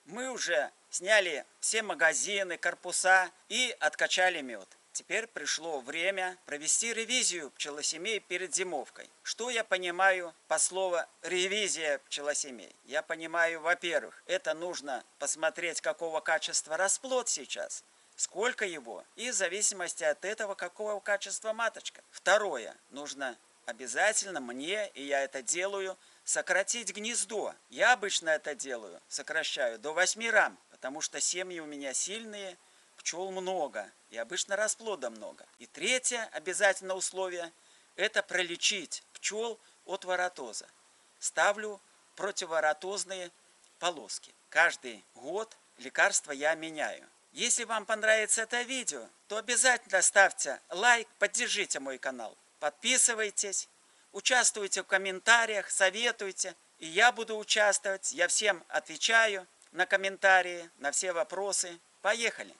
Мы уже сняли все магазины, корпуса и откачали мед. Теперь пришло время провести ревизию пчелосемей перед зимовкой. Что я понимаю по слову ревизия пчелосемей? Я понимаю, во-первых, это нужно посмотреть, какого качества расплод сейчас, сколько его, и в зависимости от этого, какого качества маточка. Второе, нужно обязательно мне, и я это делаю, сократить гнездо. Я обычно это делаю, сокращаю до 8 рам, потому что семьи у меня сильные, пчел много, и обычно расплода много. И третье обязательное условие – это пролечить пчел от воротоза. Ставлю противоротозные полоски. Каждый год лекарства я меняю. Если вам понравится это видео, то обязательно ставьте лайк, поддержите мой канал. Подписывайтесь, участвуйте в комментариях, советуйте. И я буду участвовать, я всем отвечаю на комментарии, на все вопросы. Поехали!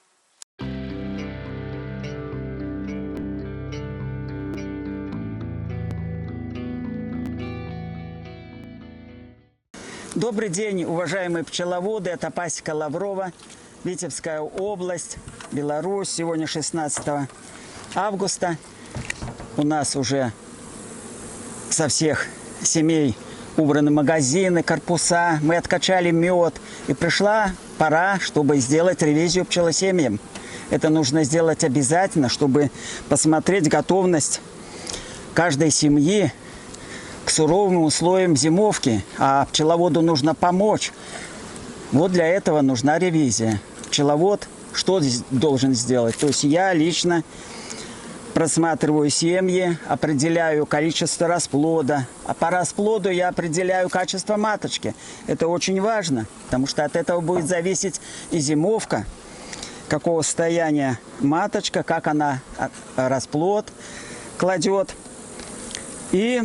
Добрый день, уважаемые пчеловоды, это пасека Лаврова, Витебская область, Беларусь. Сегодня 16 августа. У нас уже со всех семей убраны магазины, корпуса. Мы откачали мед. И пришла пора, чтобы сделать ревизию пчелосемьям. Это нужно сделать обязательно, чтобы посмотреть готовность каждой семьи к суровым условиям зимовки. А пчеловоду нужно помочь. Вот для этого нужна ревизия. Пчеловод что должен сделать? То есть я лично просматриваю семьи, определяю количество расплода. А по расплоду я определяю качество маточки. Это очень важно, потому что от этого будет зависеть и зимовка, какого состояния маточка, как она расплод кладет. И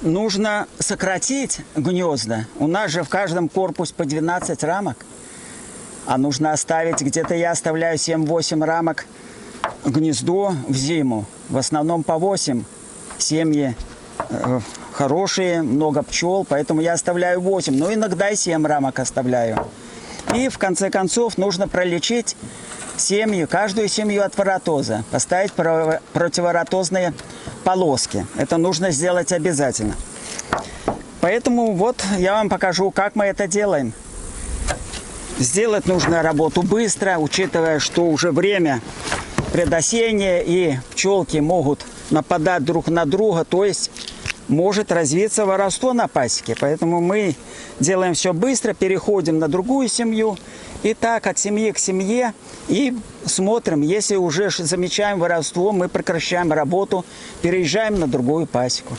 нужно сократить гнезда. У нас же в каждом корпусе по 12 рамок. А нужно оставить, где-то я оставляю 7-8 рамок гнездо в зиму. В основном по 8. Семьи хорошие, много пчел, поэтому я оставляю 8. Но иногда и 7 рамок оставляю. И в конце концов нужно пролечить семью, каждую семью от воротоза. Поставить противоротозные полоски. Это нужно сделать обязательно. Поэтому вот я вам покажу, как мы это делаем. Сделать нужно работу быстро, учитывая, что уже время предосеннее и пчелки могут нападать друг на друга, то есть может развиться воровство на пасеке. Поэтому мы делаем все быстро, переходим на другую семью. И так от семьи к семье и смотрим, если уже замечаем воровство, мы прекращаем работу, переезжаем на другую пасеку.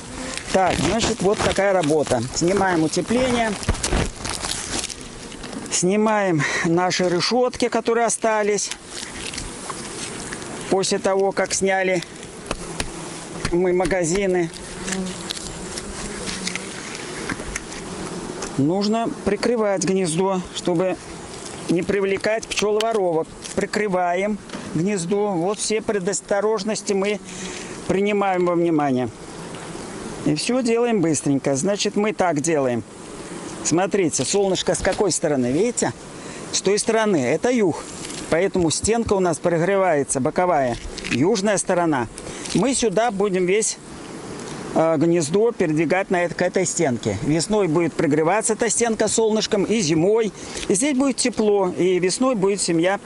Так, значит, вот такая работа. Снимаем утепление, снимаем наши решетки, которые остались после того, как сняли мы магазины. Нужно прикрывать гнездо, чтобы не привлекать пчеловоровок. Прикрываем гнездо. Вот все предосторожности мы принимаем во внимание. И все делаем быстренько. Значит, мы так делаем. Смотрите, солнышко с какой стороны, видите? С той стороны. Это юг. Поэтому стенка у нас прогревается, боковая. Южная сторона. Мы сюда будем весь гнездо передвигать к этой стенке. Весной будет прогреваться эта стенка солнышком, и зимой. И здесь будет тепло, и весной будет семья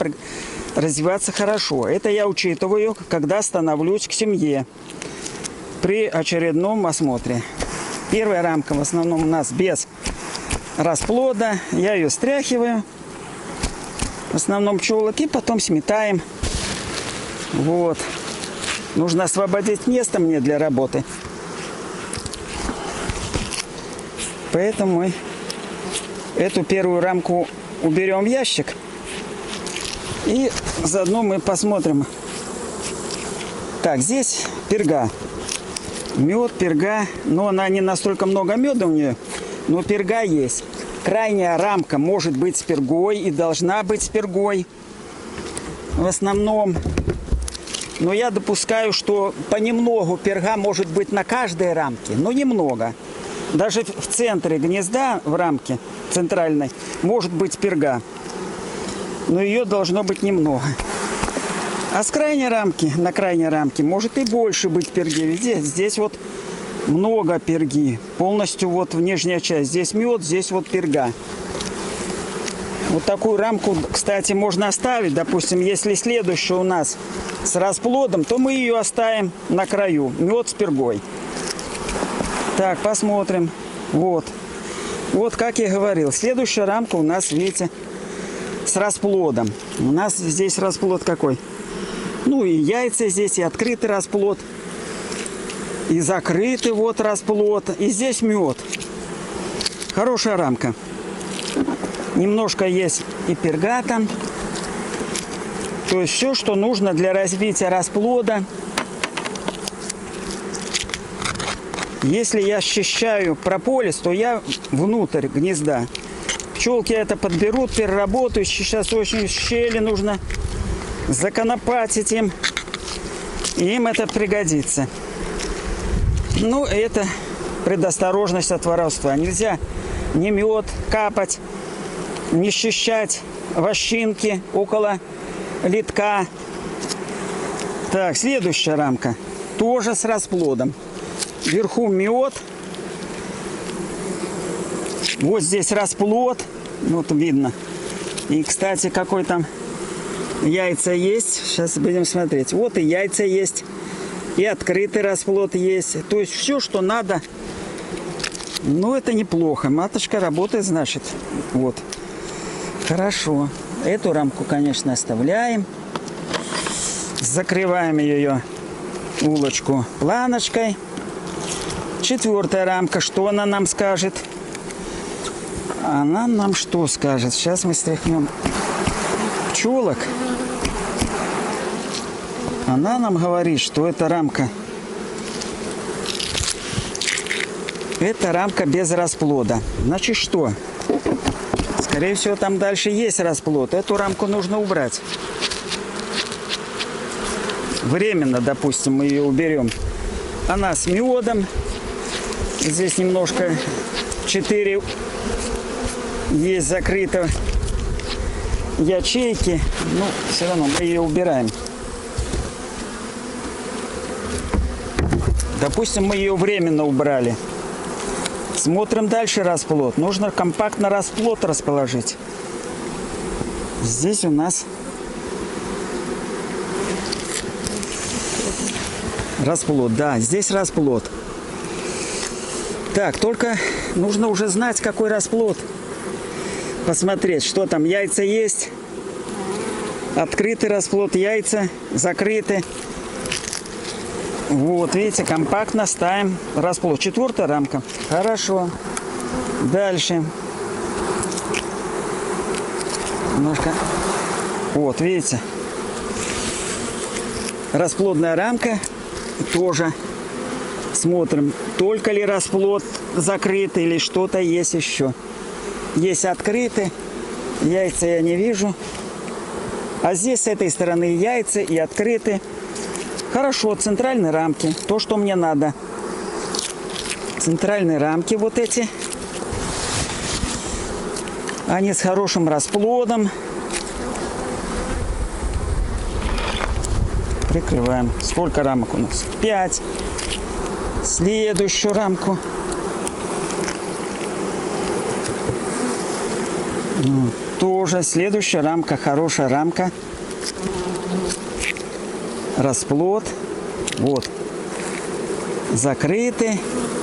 развиваться хорошо. Это я учитываю, когда становлюсь к семье при очередном осмотре. Первая рамка в основном у нас без расплода. Я ее стряхиваю. В основном пчелок, и потом сметаем. Вот. Нужно освободить место мне для работы. Поэтому мы эту первую рамку уберем в ящик. И заодно мы посмотрим. Так, здесь перга. Мед, перга. Но она не настолько много меда у нее. Но перга есть. Крайняя рамка может быть с пергой и должна быть с пергой. В основном. Но я допускаю, что понемногу перга может быть на каждой рамке. Но немного. Даже в центре гнезда в рамке центральной может быть перга. Но ее должно быть немного. А с крайней рамки, на крайней рамке может и больше быть перги. Видите, здесь вот много перги. Полностью вот в нижняя часть. Здесь мед, здесь вот перга. Вот такую рамку, кстати, можно оставить. Допустим, если следующая у нас с расплодом, то мы ее оставим на краю. Мед с пергой. Так, посмотрим. Вот. Вот, как я говорил. Следующая рамка у нас, видите, с расплодом. У нас здесь расплод какой? Ну и яйца здесь, и открытый расплод. И закрытый вот расплод. И здесь мед. Хорошая рамка. Немножко есть и перга там. То есть все, что нужно для развития расплода. Если я счищаю прополис, то я внутрь гнезда. Пчелки это подберут, переработают. Сейчас очень щели нужно законопатить им. И им это пригодится. Ну, это предосторожность от воровства. Нельзя ни мед капать, не счищать вощинки около литка. Так, следующая рамка. Тоже с расплодом. Вверху мед. Вот здесь расплод. Вот видно. И, кстати, какой там яйца есть. Сейчас будем смотреть. Вот и яйца есть. И открытый расплод есть. То есть все, что надо. Ну, это неплохо. Маточка работает, значит. Вот. Хорошо. Эту рамку, конечно, оставляем. Закрываем ее улочку планочкой. Четвертая рамка. Что она нам скажет? Она нам что скажет? Сейчас мы стряхнем пчелок. Она нам говорит, что эта рамка. Это рамка без расплода. Значит, что? Скорее всего, там дальше есть расплод. Эту рамку нужно убрать. Временно, допустим, мы ее уберем. Она с медом. Здесь немножко 4 есть закрыто ячейки. Ну, все равно мы ее убираем. Допустим, мы ее временно убрали. Смотрим дальше расплод. Нужно компактно расплод расположить. Здесь у нас расплод. Да, здесь расплод. Так, только нужно уже знать, какой расплод. Посмотреть, что там. Яйца есть. Открытый расплод, яйца закрыты. Вот, видите, компактно ставим расплод. Четвертая рамка. Хорошо. Дальше. Немножко. Вот, видите. Расплодная рамка. Тоже смотрим, только ли расплод закрыт или что-то есть еще. Есть открыты. Яйца я не вижу. А здесь с этой стороны яйца и открыты. Хорошо, центральные рамки. То, что мне надо. Центральные рамки вот эти. Они с хорошим расплодом. Прикрываем. Сколько рамок у нас? 5. Следующую рамку. Тоже следующая рамка. Хорошая рамка. Расплод. Вот. Закрыты.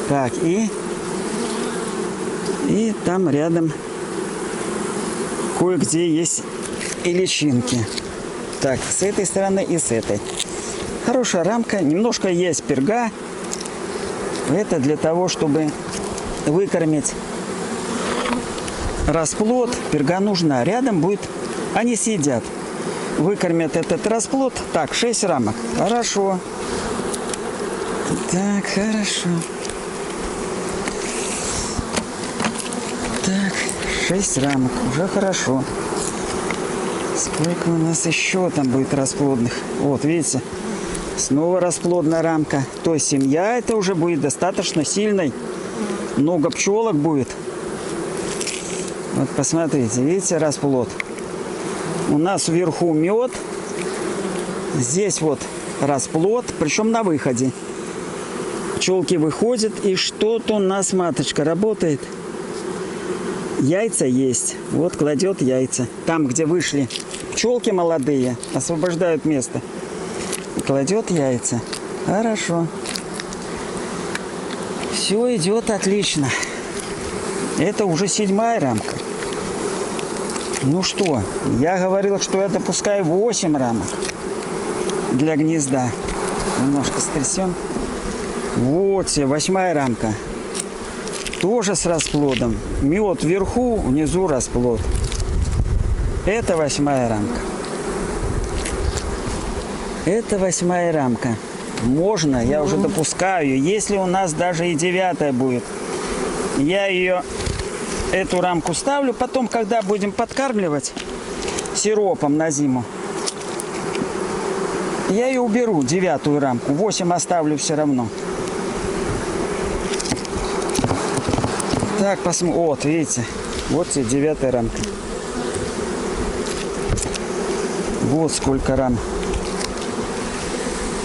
Так, и там рядом кое-где есть и личинки. Так, с этой стороны и с этой. Хорошая рамка. Немножко есть перга. Это для того, чтобы выкормить расплод. Перга нужна. Рядом будет... Они съедят. Выкормят этот расплод. Так, 6 рамок. Хорошо. Так, хорошо. Так, 6 рамок. Уже хорошо. Сколько у нас еще там будет расплодных? Вот, видите? Снова расплодная рамка. То есть семья это уже будет достаточно сильной. Много пчелок будет. Вот посмотрите, видите расплод? У нас вверху мед, здесь вот расплод, причем на выходе. Пчелки выходят, и что-то у нас маточка работает. Яйца есть. Вот кладет яйца. Там, где вышли пчелки молодые, освобождают место. Кладет яйца. Хорошо. Все идет отлично. Это уже 7-я рамка. Ну что, я говорил, что я допускаю 8 рамок для гнезда. Немножко стрясем. Вот все, 8-я рамка. Тоже с расплодом. Мед вверху, внизу расплод. Это 8-я рамка. Это 8-я рамка. Можно, я уже допускаю. Если у нас даже и 9-я будет, я эту рамку ставлю. Потом, когда будем подкармливать сиропом на зиму, я ее уберу, 9-ю рамку. 8 оставлю все равно. Так, посмотрим. Вот, видите, вот тебе 9-я рамка. Вот сколько рам.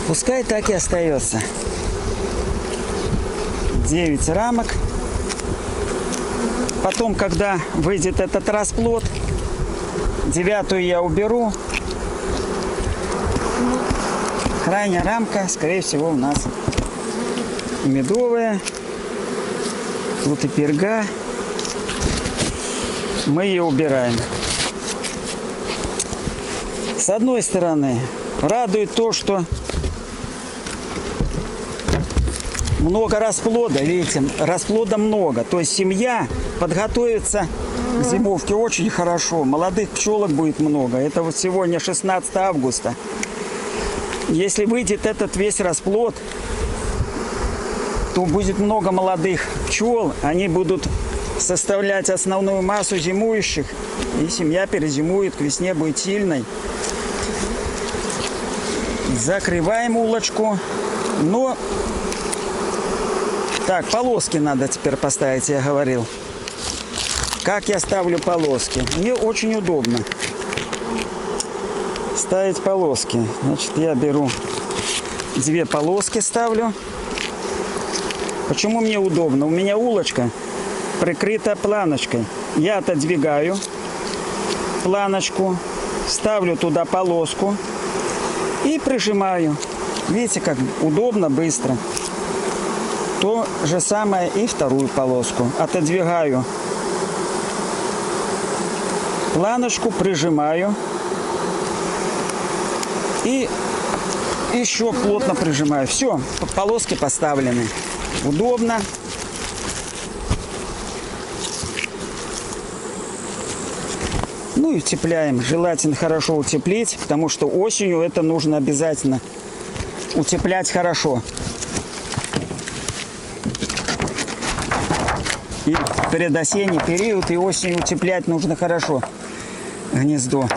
Пускай так и остается. 9 рамок. Потом, когда выйдет этот расплод, 9-ю я уберу. Крайняя рамка, скорее всего, у нас медовая. Тут и перга. Мы ее убираем. С одной стороны, радует то, что много расплода. Видите, расплода много. То есть семья подготовится к зимовке очень хорошо. Молодых пчелок будет много. Это вот сегодня 16 августа. Если выйдет этот весь расплод, то будет много молодых пчел. Они будут составлять основную массу зимующих. И семья перезимует, к весне будет сильной. Закрываем улочку. Но так, полоски надо теперь поставить, я говорил. Как я ставлю полоски? Мне очень удобно ставить полоски. Значит, я беру 2 полоски, ставлю. Почему мне удобно? У меня улочка прикрыта планочкой. Я отодвигаю планочку, ставлю туда полоску и прижимаю. Видите, как удобно, быстро. То же самое и вторую полоску. Отодвигаю планочку, прижимаю. И еще плотно прижимаю. Все, полоски поставлены. Удобно. Ну и утепляем. Желательно хорошо утеплить, потому что осенью это нужно обязательно утеплять хорошо. И предосенний период, и осенью утеплять нужно хорошо гнездо.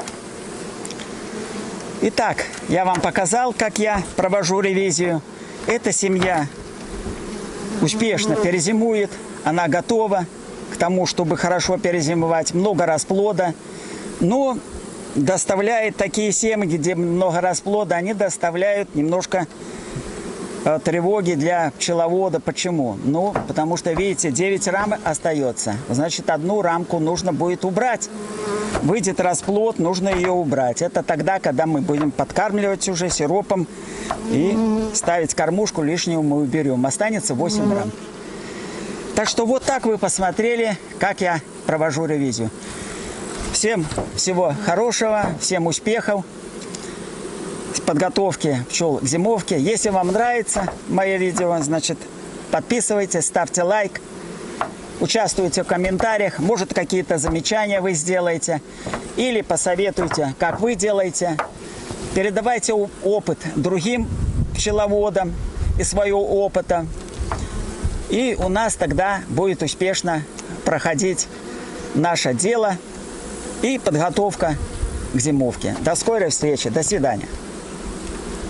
Итак, я вам показал, как я провожу ревизию. Эта семья успешно перезимует. Она готова к тому, чтобы хорошо перезимовать. Много расплода. Но доставляет такие семьи, где много расплода, они доставляют немножко тревоги для пчеловода. Почему? Ну, потому что, видите, 9 рамок остается. Значит, 1 рамку нужно будет убрать. Выйдет расплод, нужно ее убрать. Это тогда, когда мы будем подкармливать уже сиропом и ставить кормушку, лишнюю мы уберем. Останется 8 рамок. Так что вот так вы посмотрели, как я провожу ревизию. Всем всего хорошего, всем успехов в подготовке пчел к зимовке. Если вам нравится мое видео, значит, подписывайтесь, ставьте лайк, участвуйте в комментариях. Может, какие-то замечания вы сделаете или посоветуйте, как вы делаете. Передавайте опыт другим пчеловодам из своего опыта. И у нас тогда будет успешно проходить наше дело и подготовка к зимовке. До скорой встречи. До свидания.